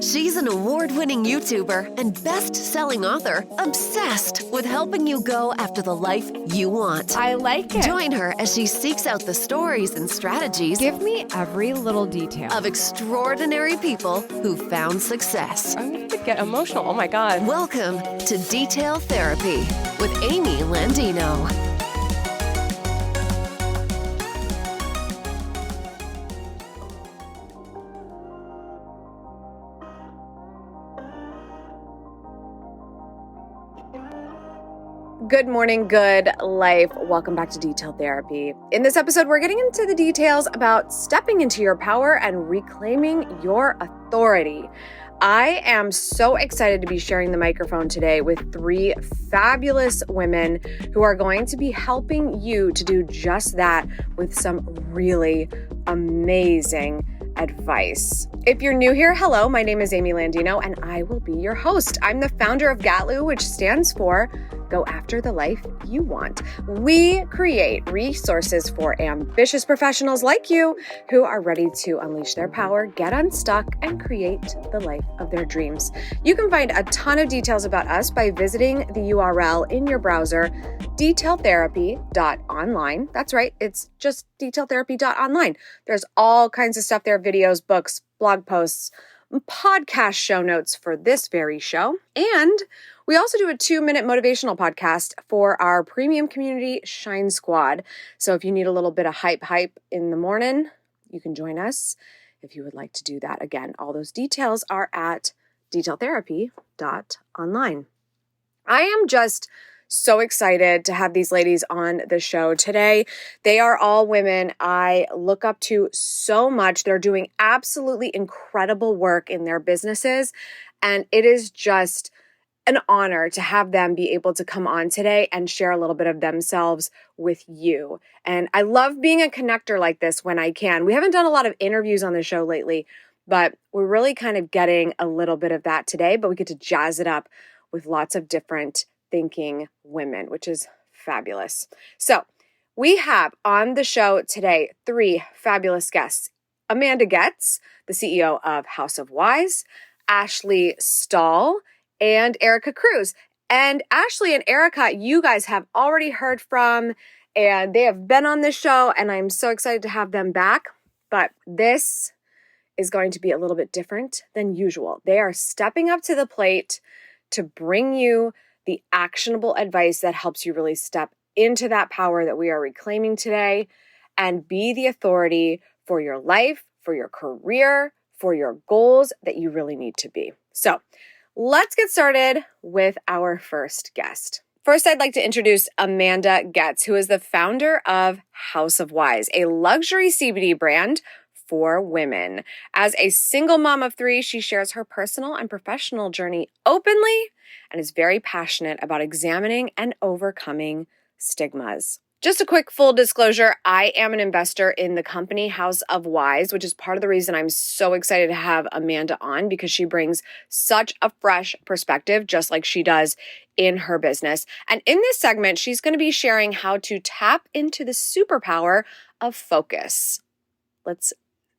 She's an award-winning YouTuber and best-selling author obsessed with helping you go after the life you want. I like it. Join her as she seeks out the stories and strategies Give me every little detail. of extraordinary people who found success. I'm going to get emotional. Oh my God. Welcome to Detail Therapy with Amy Landino. Good morning, good life. Welcome back to Detail Therapy. In this episode, we're getting into the details about stepping into your power and reclaiming your authority. I am so excited to be sharing the microphone today with three fabulous women who are going to be helping you to do just that with some really amazing advice. If you're new here, hello, my name is Amy Landino and I will be your host. I'm the founder of GATLU, which stands for Go After the Life You Want. We create resources for ambitious professionals like you who are ready to unleash their power, get unstuck, and create the life of their dreams. You can find a ton of details about us by visiting the URL in your browser, detailtherapy.online. That's right, it's just detailtherapy.online. There's all kinds of stuff there, videos, books, blog posts, podcast show notes for this very show. And we also do a 2-minute motivational podcast for our premium community, Shine Squad. So if you need a little bit of hype in the morning, you can join us if you would like to do that. Again, all those details are at detailtherapy.online. I am just so excited to have these ladies on the show today. They are all women I look up to so much. They're doing absolutely incredible work in their businesses, and it is just an honor to have them be able to come on today and share a little bit of themselves with you. And I love being a connector like this when I can. We haven't done a lot of interviews on the show lately, but we're really kind of getting a little bit of that today, but we get to jazz it up with lots of different thinking women, which is fabulous. So we have on the show today three fabulous guests. Amanda Goetz, the CEO of House of Wise, Ashley Stahl, and Erika Cruz. And Ashley and Erika, you guys have already heard from, and they have been on this show, and I'm so excited to have them back. But this is going to be a little bit different than usual. They are stepping up to the plate to bring you the actionable advice that helps you really step into that power that we are reclaiming today and be the authority for your life, for your career, for your goals that you really need to be. So let's get started with our first guest. First, I'd like to introduce Amanda Goetz, who is the founder of House of Wise, a luxury CBD brand for women. As a single mom of 3, she shares her personal and professional journey openly and is very passionate about examining and overcoming stigmas. Just a quick full disclosure, I am an investor in the company House of Wise, which is part of the reason I'm so excited to have Amanda on because she brings such a fresh perspective, just like she does in her business. And in this segment, she's going to be sharing how to tap into the superpower of focus. Let's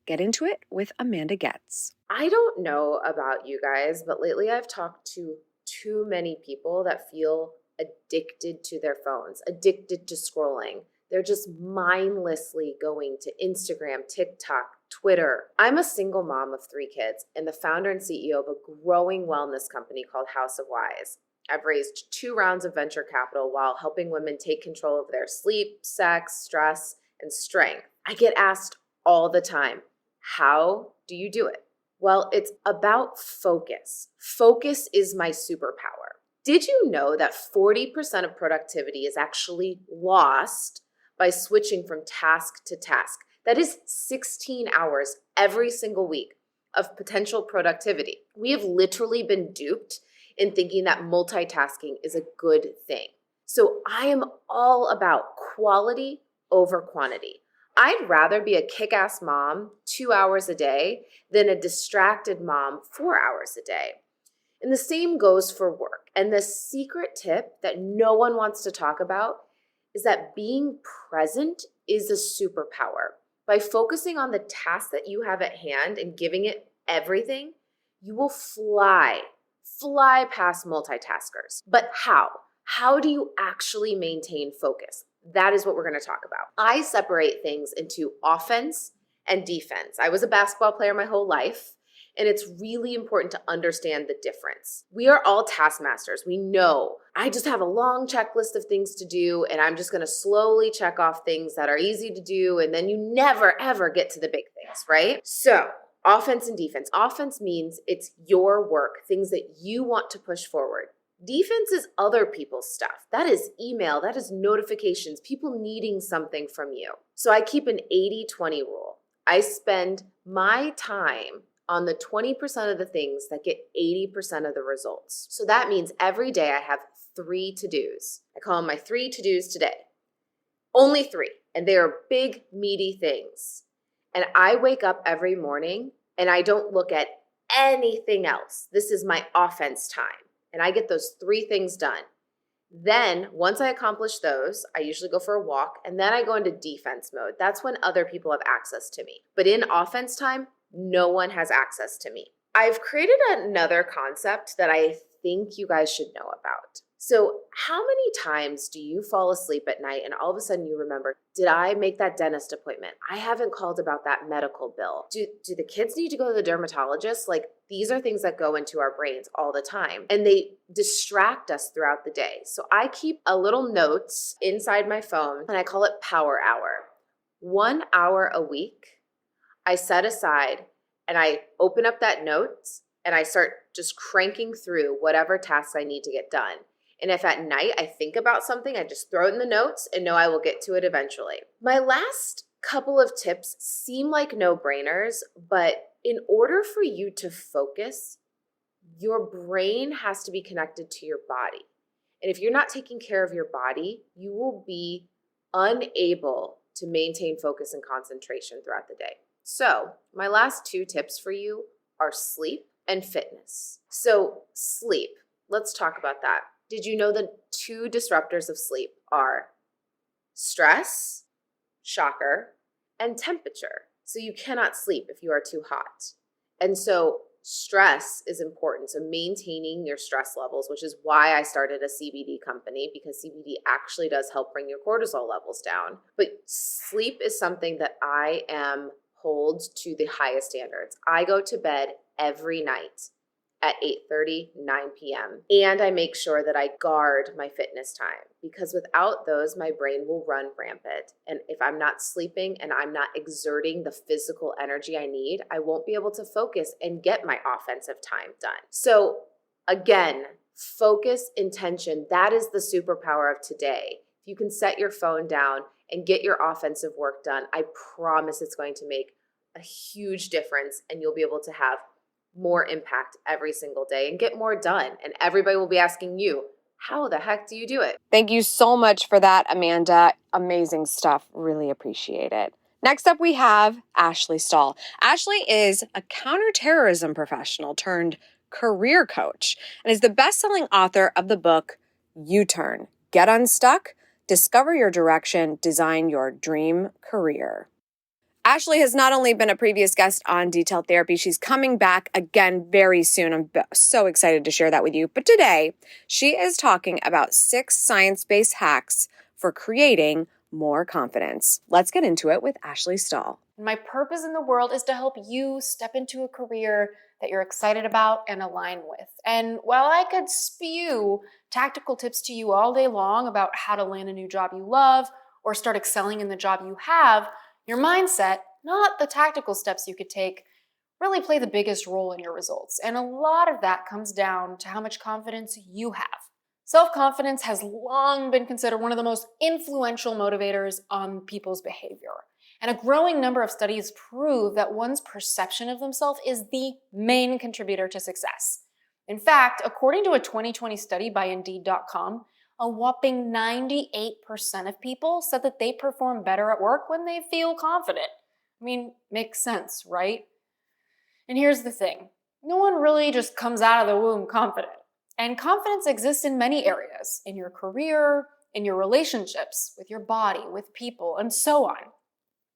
get into it with Amanda Goetz. I don't know about you guys, but lately I've talked to too many people that feel addicted to their phones, addicted to scrolling. They're just mindlessly going to Instagram, TikTok, Twitter. I'm a single mom of 3 kids and the founder and CEO of a growing wellness company called House of Wise. I've raised 2 rounds of venture capital while helping women take control of their sleep, sex, stress, and strength. I get asked all the time, how do you do it? Well, it's about focus. Focus is my superpower. Did you know that 40% of productivity is actually lost by switching from task to task? That is 16 hours every single week of potential productivity. We have literally been duped in thinking that multitasking is a good thing. So I am all about quality over quantity. I'd rather be a kick-ass mom 2 hours a day than a distracted mom 4 hours a day. And the same goes for work. And the secret tip that no one wants to talk about is that being present is a superpower. By focusing on the task that you have at hand and giving it everything, you will fly past multitaskers. But how? How do you actually maintain focus? That is what we're going to talk about. I separate things into offense and defense. I was a basketball player my whole life, and it's really important to understand the difference. We are all taskmasters. We know I just have a long checklist of things to do, and I'm just going to slowly check off things that are easy to do, and then you never, ever get to the big things, right? So offense and defense. Offense means it's your work, things that you want to push forward. Defense is other people's stuff. That is email, that is notifications, people needing something from you. So I keep an 80-20 rule. I spend my time on the 20% of the things that get 80% of the results. So that means every day I have 3 to-dos. I call them my 3 to-dos today. Only 3, and they are big, meaty things. And I wake up every morning and I don't look at anything else. This is my offense time. And I get those 3 things done. Then once I accomplish those, I usually go for a walk, and then I go into defense mode. That's when other people have access to me. But in offense time, no one has access to me. I've created another concept that I think you guys should know about. So how many times do you fall asleep at night and all of a sudden you remember, did I make that dentist appointment? I haven't called about that medical bill. Do the kids need to go to the dermatologist? Like, these are things that go into our brains all the time, and they distract us throughout the day. So I keep a little notes inside my phone, and I call it Power Hour. 1 hour a week, I set aside and I open up that notes and I start just cranking through whatever tasks I need to get done. And if at night I think about something, I just throw it in the notes and know I will get to it eventually. My last couple of tips seem like no-brainers, but in order for you to focus, your brain has to be connected to your body. And if you're not taking care of your body, you will be unable to maintain focus and concentration throughout the day. So my last 2 tips for you are sleep and fitness. So sleep, let's talk about that. Did you know the 2 disruptors of sleep are stress, shocker, and temperature? So you cannot sleep if you are too hot. And so stress is important. So maintaining your stress levels, which is why I started a CBD company, because CBD actually does help bring your cortisol levels down. But sleep is something that I hold to the highest standards. I go to bed every night at 8:30, 9 p.m. And I make sure that I guard my fitness time, because without those, my brain will run rampant. And if I'm not sleeping and I'm not exerting the physical energy I need, I won't be able to focus and get my offensive time done. So again, focus, intention, that is the superpower of today. If you can set your phone down and get your offensive work done, I promise it's going to make a huge difference, and you'll be able to have more impact every single day and get more done. And everybody will be asking you, how the heck do you do it? Thank you so much for that, Amanda. Amazing stuff. Really appreciate it. Next up, we have Ashley Stahl. Ashley is a counterterrorism professional turned career coach and is the best-selling author of the book U-Turn: Get Unstuck, Discover Your Direction, Design Your Dream Career. Ashley has not only been a previous guest on Detailed Therapy, she's coming back again very soon. I'm so excited to share that with you. But today, she is talking about 6 science-based hacks for creating more confidence. Let's get into it with Ashley Stahl. My purpose in the world is to help you step into a career that you're excited about and align with. And while I could spew tactical tips to you all day long about how to land a new job you love or start excelling in the job you have, your mindset, not the tactical steps you could take, really play the biggest role in your results. And a lot of that comes down to how much confidence you have. Self-confidence has long been considered one of the most influential motivators on people's behavior. And a growing number of studies prove that one's perception of themselves is the main contributor to success. In fact, according to a 2020 study by Indeed.com, a whopping 98% of people said that they perform better at work when they feel confident. I mean, makes sense, right? And here's the thing. No one really just comes out of the womb confident. And confidence exists in many areas, in your career, in your relationships, with your body, with people, and so on.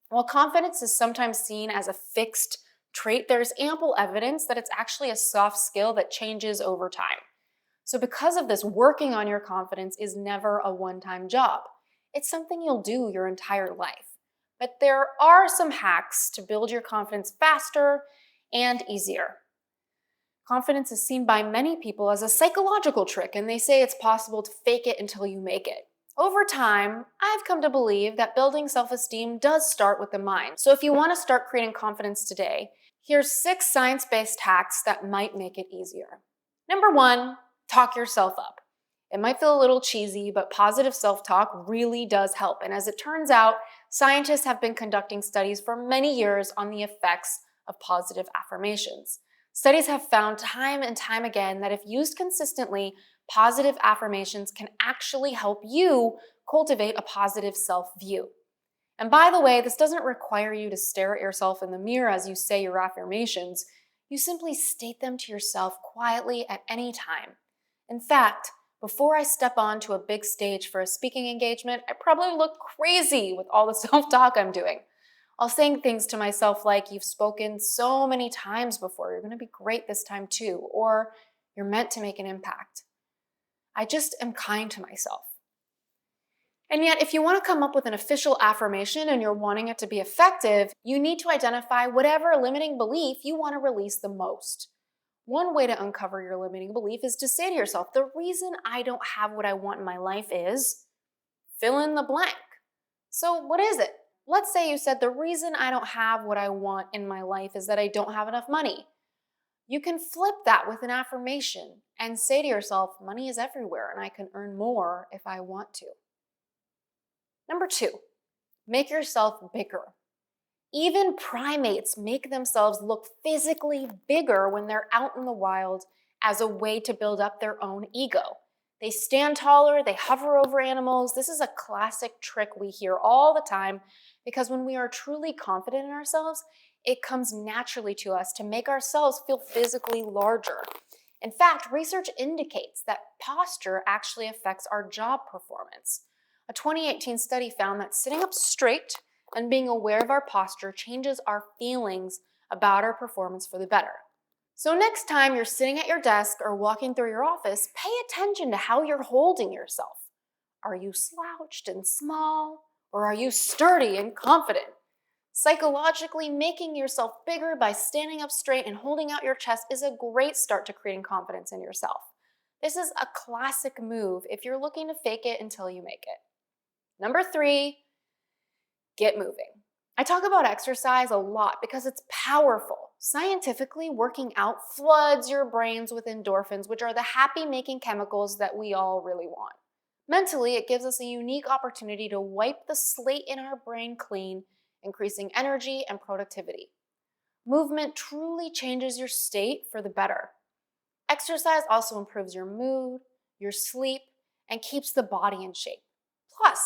While confidence is sometimes seen as a fixed trait, there's ample evidence that it's actually a soft skill that changes over time. So because of this, working on your confidence is never a one-time job. It's something you'll do your entire life. But there are some hacks to build your confidence faster and easier. Confidence is seen by many people as a psychological trick, and they say it's possible to fake it until you make it. Over time, I've come to believe that building self-esteem does start with the mind. So if you want to start creating confidence today, here's 6 science-based hacks that might make it easier. Number 1, talk yourself up. It might feel a little cheesy, but positive self-talk really does help. And as it turns out, scientists have been conducting studies for many years on the effects of positive affirmations. Studies have found time and time again that if used consistently, positive affirmations can actually help you cultivate a positive self-view. And by the way, this doesn't require you to stare at yourself in the mirror as you say your affirmations. You simply state them to yourself quietly at any time. In fact, before I step onto a big stage for a speaking engagement, I probably look crazy with all the self-talk I'm doing. I'll saying things to myself like, you've spoken so many times before, you're gonna be great this time too, or you're meant to make an impact. I just am kind to myself. And yet, if you want to come up with an official affirmation and you're wanting it to be effective, you need to identify whatever limiting belief you want to release the most. One way to uncover your limiting belief is to say to yourself, the reason I don't have what I want in my life is fill in the blank. So what is it? Let's say you said the reason I don't have what I want in my life is that I don't have enough money. You can flip that with an affirmation and say to yourself, money is everywhere and I can earn more if I want to. Number 2, make yourself bigger. Even primates make themselves look physically bigger when they're out in the wild as a way to build up their own ego. They stand taller, they hover over animals. This is a classic trick we hear all the time because when we are truly confident in ourselves, it comes naturally to us to make ourselves feel physically larger. In fact, research indicates that posture actually affects our job performance. A 2018 study found that sitting up straight and being aware of our posture changes our feelings about our performance for the better. So next time you're sitting at your desk or walking through your office, pay attention to how you're holding yourself. Are you slouched and small, or are you sturdy and confident? Psychologically, making yourself bigger by standing up straight and holding out your chest is a great start to creating confidence in yourself. This is a classic move if you're looking to fake it until you make it. Number 3, get moving. I talk about exercise a lot because it's powerful. Scientifically, working out floods your brains with endorphins, which are the happy-making chemicals that we all really want. Mentally, it gives us a unique opportunity to wipe the slate in our brain clean, increasing energy and productivity. Movement truly changes your state for the better. Exercise also improves your mood, your sleep, and keeps the body in shape. Plus,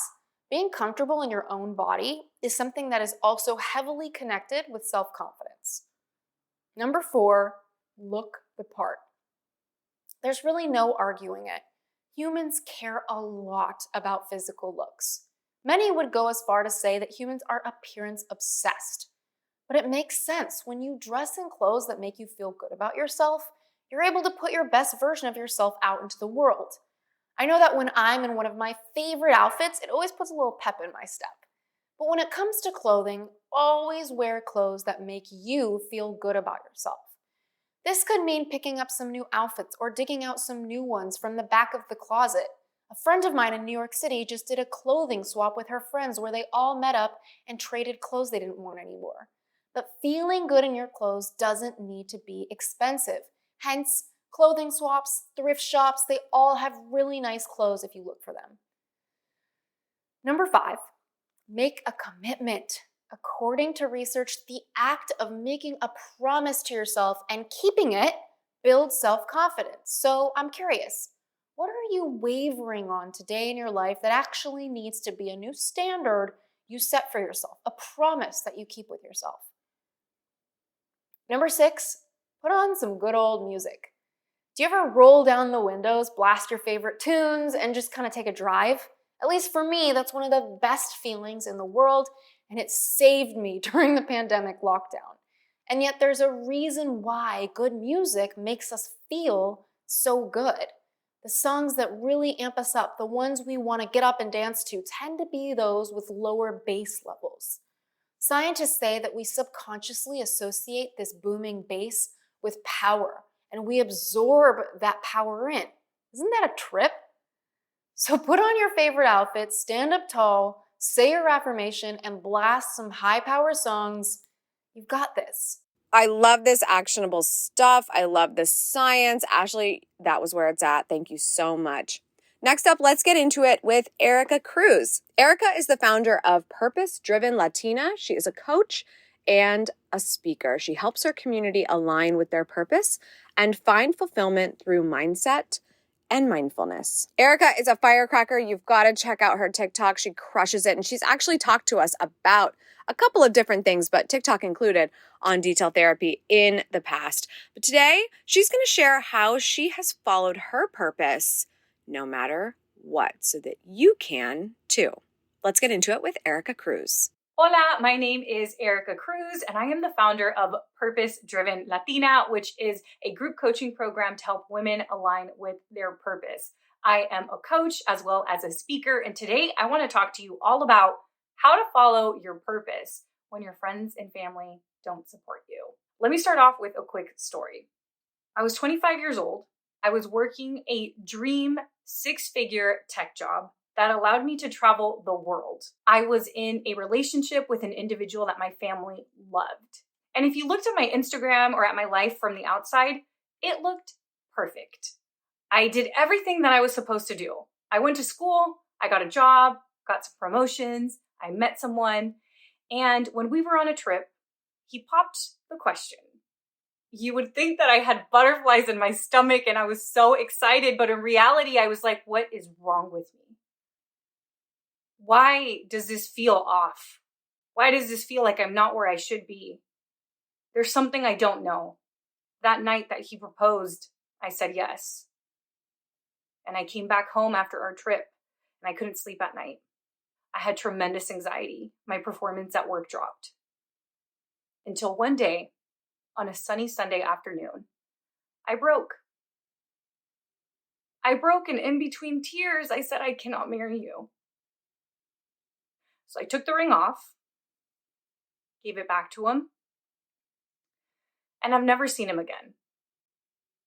being comfortable in your own body is something that is also heavily connected with self-confidence. Number 4, look the part. There's really no arguing it. Humans care a lot about physical looks. Many would go as far to say that humans are appearance obsessed. But it makes sense. When you dress in clothes that make you feel good about yourself, you're able to put your best version of yourself out into the world. I know that when I'm in one of my favorite outfits, it always puts a little pep in my step. But when it comes to clothing, always wear clothes that make you feel good about yourself. This could mean picking up some new outfits or digging out some new ones from the back of the closet. A friend of mine in New York City just did a clothing swap with her friends where they all met up and traded clothes they didn't want anymore. But feeling good in your clothes doesn't need to be expensive. Hence, clothing swaps, thrift shops, they all have really nice clothes if you look for them. Number 5, make a commitment. According to research, the act of making a promise to yourself and keeping it builds self-confidence. So I'm curious, what are you wavering on today in your life that actually needs to be a new standard you set for yourself, a promise that you keep with yourself? Number 6, put on some good old music. Do you ever roll down the windows, blast your favorite tunes, and just kind of take a drive? At least for me, that's one of the best feelings in the world, and it saved me during the pandemic lockdown. And yet there's a reason why good music makes us feel so good. The songs that really amp us up, the ones we want to get up and dance to, tend to be those with lower bass levels. Scientists say that we subconsciously associate this booming bass with power, and we absorb that power in. Isn't that a trip? So put on your favorite outfit, stand up tall, say your affirmation, and blast some high-power songs. You've got this. I love this actionable stuff. I love the science. Ashley, that was where it's at. Thank you so much. Next up, let's get into it with Erika Cruz. Erika is the founder of Purpose Driven Latina. She is a coach and a speaker. She helps her community align with their purpose and find fulfillment through mindset and mindfulness. Erika is a firecracker. You've got to check out her TikTok. She crushes it. And she's actually talked to us about a couple of different things, but TikTok included, on detail therapy in the past. But today, she's going to share how she has followed her purpose no matter what, so that you can too. Let's get into it with Erika Cruz. Hola, my name is Erika Cruz, and I am the founder of Purpose Driven Latina, which is a group coaching program to help women align with their purpose. I am a coach as well as a speaker, and today I want to talk to you all about how to follow your purpose when your friends and family don't support you. Let me start off with a quick story. I was 25 years old. I was working a dream 6-figure tech job that allowed me to travel the world. I was in a relationship with an individual that my family loved. And if you looked at my Instagram or at my life from the outside, it looked perfect. I did everything that I was supposed to do. I went to school, I got a job, got some promotions, I met someone, and when we were on a trip, he popped the question. You would think that I had butterflies in my stomach and I was so excited, but in reality, I was like, what is wrong with me? Why does this feel off? Why does this feel like I'm not where I should be? There's something I don't know. That night that he proposed, I said yes. And I came back home after our trip and I couldn't sleep at night. I had tremendous anxiety. My performance at work dropped. Until one day, on a sunny Sunday afternoon, I broke. And in between tears, I said, I cannot marry you. So I took the ring off, gave it back to him, and I've never seen him again.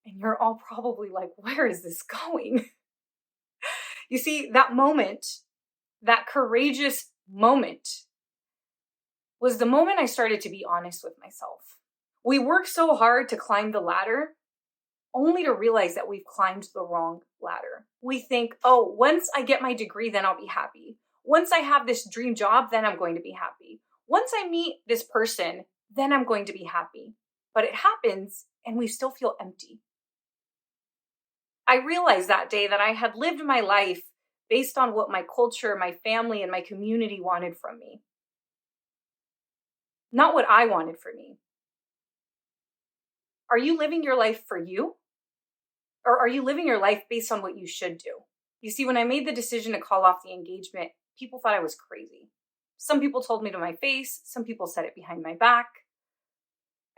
And you're all probably like, where is this going? You see, that moment, that courageous moment, was the moment I started to be honest with myself. We work so hard to climb the ladder, only to realize that we've climbed the wrong ladder. We think, oh, once I get my degree, then I'll be happy. Once I have this dream job, then I'm going to be happy. Once I meet this person, then I'm going to be happy. But it happens, and we still feel empty. I realized that day that I had lived my life based on what my culture, my family, and my community wanted from me. Not what I wanted for me. Are you living your life for you? Or are you living your life based on what you should do? You see, when I made the decision to call off the engagement, people thought I was crazy. Some people told me to my face. Some people said it behind my back.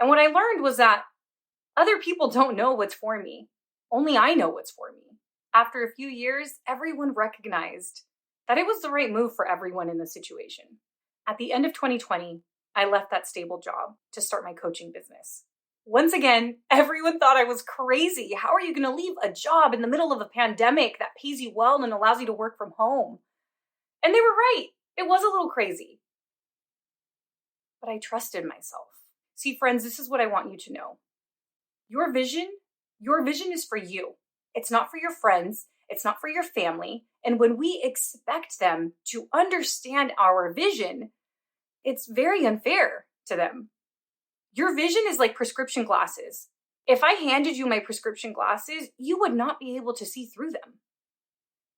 And what I learned was that other people don't know what's for me. Only I know what's for me. After a few years, everyone recognized that it was the right move for everyone in the situation. At the end of 2020, I left that stable job to start my coaching business. Once again, everyone thought I was crazy. How are you going to leave a job in the middle of a pandemic that pays you well and allows you to work from home? And they were right. It was a little crazy. But I trusted myself. See, friends, this is what I want you to know. Your vision is for you. It's not for your friends. It's not for your family. And when we expect them to understand our vision, it's very unfair to them. Your vision is like prescription glasses. If I handed you my prescription glasses, you would not be able to see through them.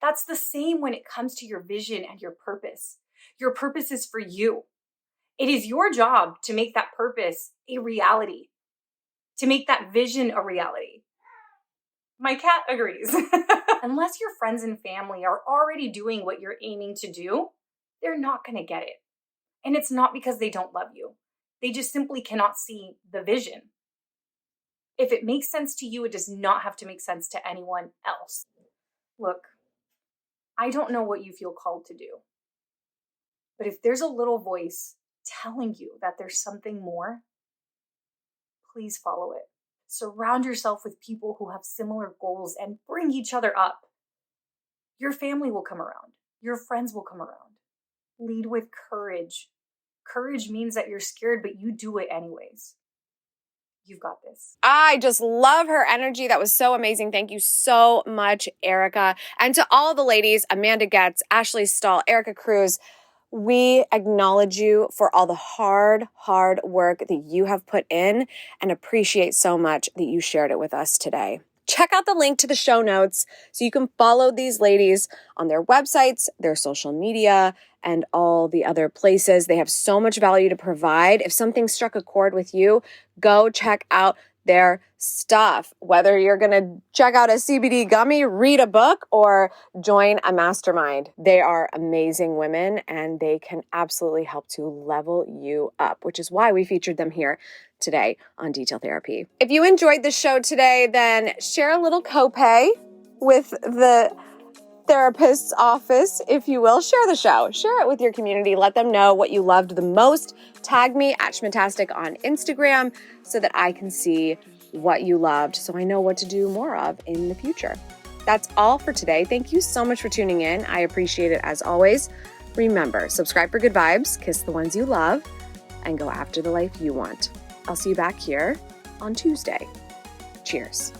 That's the same when it comes to your vision and your purpose. Your purpose is for you. It is your job to make that purpose a reality, to make that vision a reality. My cat agrees. Unless your friends and family are already doing what you're aiming to do, they're not going to get it. And it's not because they don't love you. They just simply cannot see the vision. If it makes sense to you, it does not have to make sense to anyone else. Look, I don't know what you feel called to do, but if there's a little voice telling you that there's something more, please follow it. Surround yourself with people who have similar goals and bring each other up. Your family will come around. Your friends will come around. Lead with courage. Courage means that you're scared, but you do it anyways. You've got this. I just love her energy. That was so amazing. Thank you so much, Erika. And to all the ladies, Amanda Goetz, Ashley Stahl, Erika Cruz, we acknowledge you for all the hard work that you have put in and appreciate so much that you shared it with us today. Check out the link to the show notes so you can follow these ladies on their websites, their social media, and all the other places. They have so much value to provide. If something struck a chord with you, go check out their stuff. Whether you're going to check out a CBD gummy, read a book, or join a mastermind, they are amazing women and they can absolutely help to level you up, which is why we featured them here today on Detail Therapy. If you enjoyed the show today, then share a little copay with the therapist's office, if you will. Share the show. Share it with your community. Let them know what you loved the most. Tag me at Schmatastic on Instagram so that I can see what you loved, so I know what to do more of in the future. That's all for today. Thank you so much for tuning in. I appreciate it as always. Remember, subscribe for good vibes, kiss the ones you love, and go after the life you want. I'll see you back here on Tuesday. Cheers.